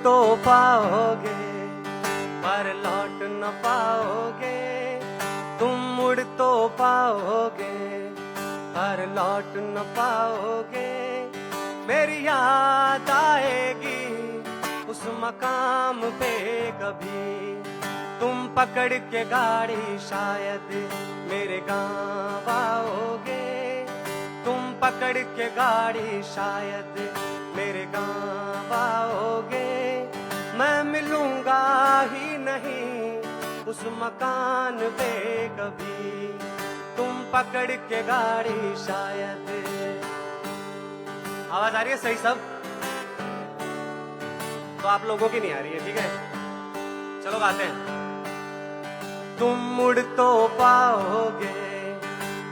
तो पाओगे पर लौट न पाओगे, तुम मुड़ तो पाओगे पर लौट न पाओगे। मेरी याद आएगी उस मकाम पे कभी, तुम पकड़ के गाड़ी शायद मेरे गाँव आओगे। तुम पकड़ के गाड़ी शायद मेरे गाँव आओगे। मैं मिलूंगा ही नहीं उस मकान पे कभी, तुम पकड़ के गाड़ी शायद। आवाज आ रही है सही सब? तो आप लोगों की नहीं आ रही है, ठीक है, चलो गाते हैं। तुम मुड़ तो पाओगे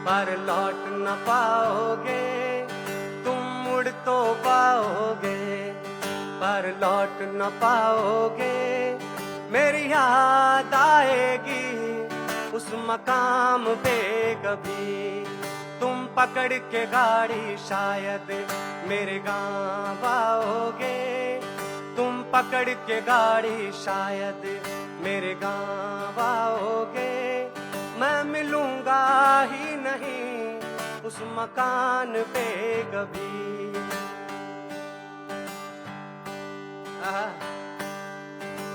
पर लौट न पाओगे, तुम मुड़ तो पाओगे पर लौट न पाओगे। मेरी याद आएगी उस मकाम पे कभी, तुम पकड़ के गाड़ी शायद मेरे गाँव आओगे। तुम पकड़ के गाड़ी शायद मेरे गाँव आओगे। मैं मिलूंगा ही नहीं उस मकान पे कभी।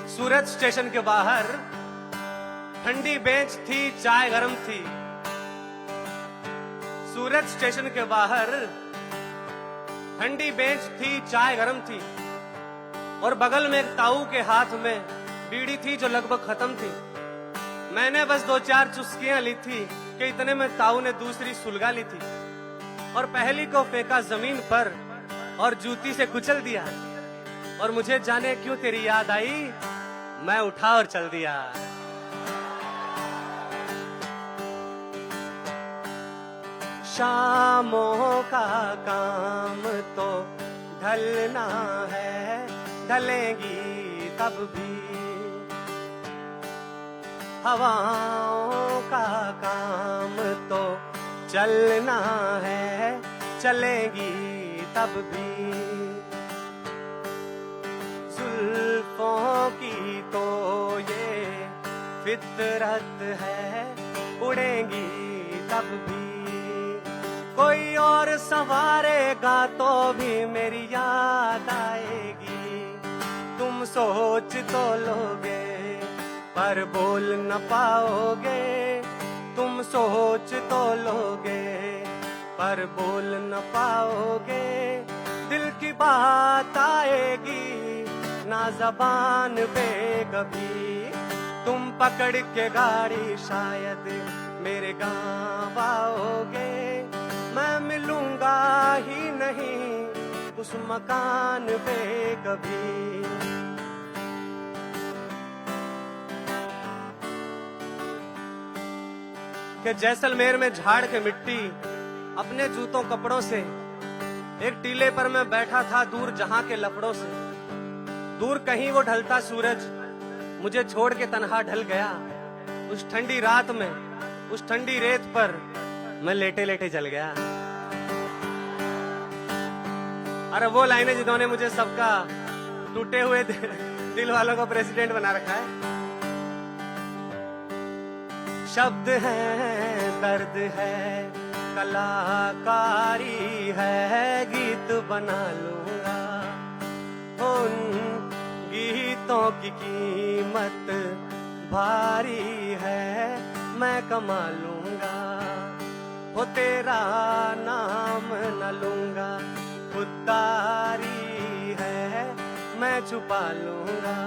सूरत स्टेशन के बाहर ठंडी बेंच थी, चाय गरम थी। सूरत स्टेशन के बाहर ठंडी बेंच थी, चाय गरम थी, और बगल में एक ताऊ के हाथ में बीड़ी थी जो लगभग खत्म थी। मैंने बस 2-4 चुस्कियां ली थी कि इतने में ताऊ ने दूसरी सुलगा ली थी और पहली को फेंका जमीन पर और जूती से कुचल दिया। और मुझे जाने क्यों तेरी याद आई, मैं उठा और चल दिया। शामों का काम तो ढलना है, ढलेंगी तब भी। हवाओं का काम तो चलना है, चलेंगी तब भी। जुल्फों की तो ये फितरत है, उड़ेंगी तब भी। कोई और संवारेगा तो भी मेरी याद आएगी। तुम सोच तो लोगे पर बोल न पाओगे, तुम सोच तो लोगे पर बोल न पाओगे। दिल की बात आएगी ना ज़बान पे कभी, तुम पकड़ के गाड़ी शायद मेरे गाँव आओगे। मैं मिलूंगा ही नहीं उस मकान पे कभी। कि जैसलमेर में झाड़ के मिट्टी अपने जूतों कपड़ों से, एक टीले पर मैं बैठा था दूर जहां के लफड़ों से। दूर कहीं वो ढलता सूरज मुझे छोड़ के तन्हा ढल गया। उस ठंडी रात में उस ठंडी रेत पर मैं लेटे लेटे जल गया। अरे वो लाइनें जिन्होंने मुझे सबका टूटे हुए दिल वालों को प्रेसिडेंट बना रखा है। शब्द है, दर्द है, कलाकारी है, गीत बना लूंगा। उन गीतों की कीमत भारी है, मैं कमा लूंगा। हो तेरा नाम न लूंगा, खुददारी है, मैं छुपा लूंगा।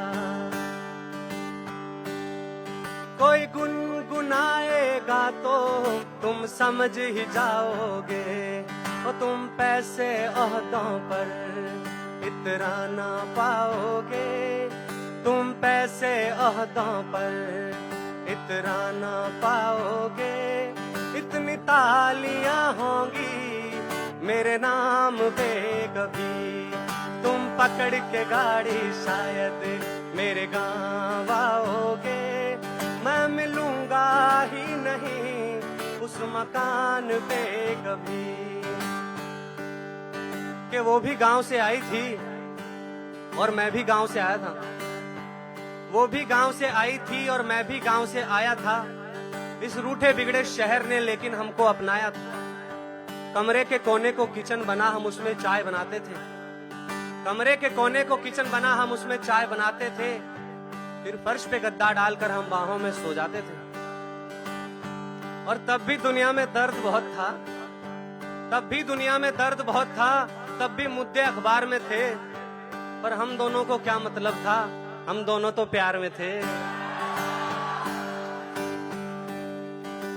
कोई गुनगुनाएगा तो तुम समझ ही जाओगे। और तुम पैसे ओहदों पर इतना ना पाओगे, तुम पैसे ओहदों पर इतना ना पाओगे। इतनी तालियां होंगी मेरे नाम पे कभी, तुम पकड़ के गाड़ी शायद मेरे गाँव आओगे। मैं मिलूंगा ही नहीं उस मकान पे कभी। कि वो भी गांव से आई थी और मैं भी गांव से आया था। वो भी गांव से आई थी और मैं भी गांव से आया था। इस रूठे बिगड़े शहर ने लेकिन हमको अपनाया था। कमरे के कोने को किचन बना, हम उसमें चाय बनाते थे। कमरे के कोने को किचन बना, हम उसमें चाय बनाते थे। फिर फर्श पे गद्दा डालकर हम बाहों में सो जाते थे। और तब भी दुनिया में दर्द बहुत था, तब भी दुनिया में दर्द बहुत था, तब भी मुद्दे अखबार में थे। पर हम दोनों को क्या मतलब था, हम दोनों तो प्यार में थे।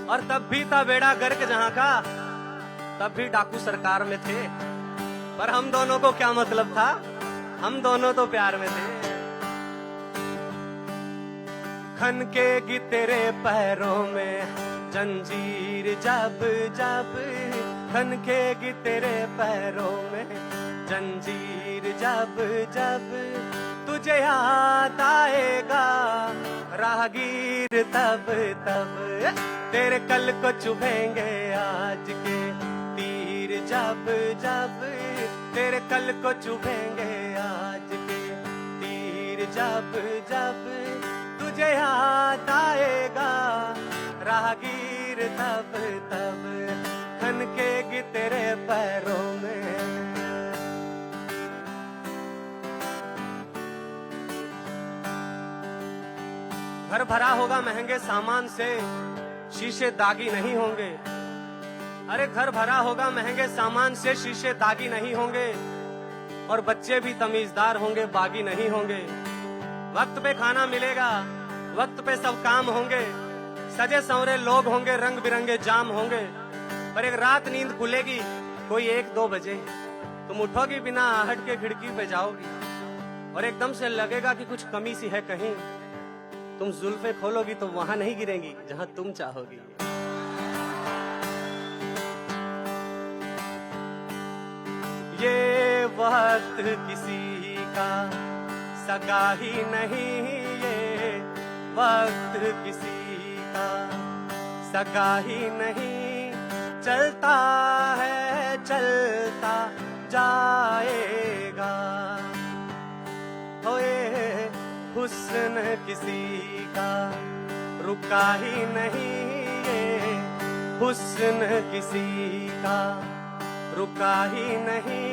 और तब भी था बेड़ा गर्क जहां का, तब भी डाकू सरकार में थे। पर हम दोनों को क्या मतलब था, हम दोनों तो प्यार में थे। खनकेगी तेरे पैरों में जंजीर जब जब, खनकेगी तेरे पैरों में जंजीर जब जब, तुझे याद आएगा राहगीर तब तब। तेरे कल को चुभेंगे आज के तीर जब जब, तेरे कल को चुभेंगे आज के तीर जब जब, तुझे याद आएगा राहगीर तब तब, खनकेगी तेरे पैरों में। घर भरा होगा महंगे सामान से, शीशे दागी नहीं होंगे। अरे घर भरा होगा महंगे सामान से, शीशे दागी नहीं होंगे। और बच्चे भी तमीजदार होंगे, बागी नहीं होंगे। वक्त पे खाना मिलेगा, वक्त पे सब काम होंगे। सजे संवरे लोग होंगे, रंग बिरंगे जाम होंगे। पर एक रात नींद खुलेगी कोई 1-2 बजे, तुम उठोगी बिना आहट के खिड़की पे जाओगी। और एकदम से लगेगा कि कुछ कमी सी है कहीं। तुम जुल्फे खोलोगी तो वहां नहीं गिरेंगी जहां तुम चाहोगी। ये वक्त किसी का सगा ही नहीं, ये वक्त किसी का सगा ही नहीं। चलता है चलता जाएगा, होए हुस्न किसी का रुका ही नहीं, ये हुस्न किसी का रुका ही नहीं।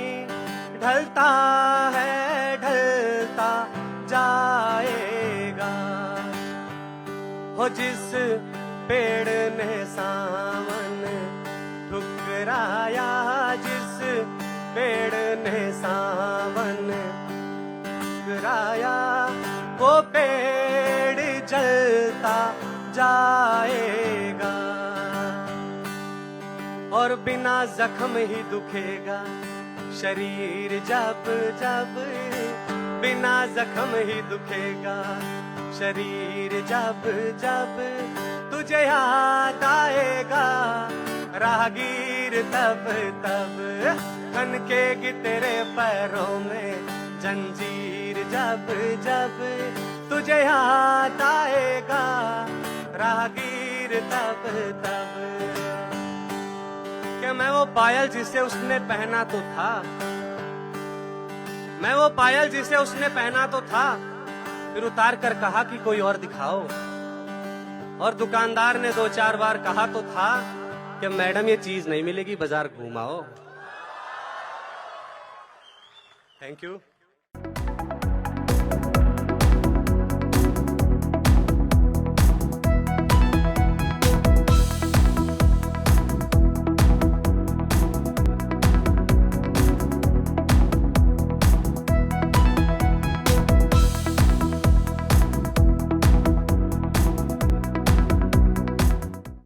ढलता है ढलता जाएगा, हो जिस पेड़ ने सावन ठुकराया, जिस पेड़ ने सावन ठुकराया, वो पेड़ जलता जाएगा। और बिना जख्म ही दुखेगा शरीर जब जब, बिना जख्म ही दुखेगा शरीर जब जब, तुझे याद आएगा राहगीर तब तब। खनकेगी तेरे पैरों में जंजीर जब जब, तुझे याद आएगा राहगीर तब तब। कि मैं वो पायल जिसे उसने पहना तो था, मैं वो पायल जिसे उसने पहना तो था। फिर उतार कर कहा कि कोई और दिखाओ। और दुकानदार ने 2-4 बार कहा तो था कि मैडम ये चीज नहीं मिलेगी, बाजार घुमाओ। Thank you.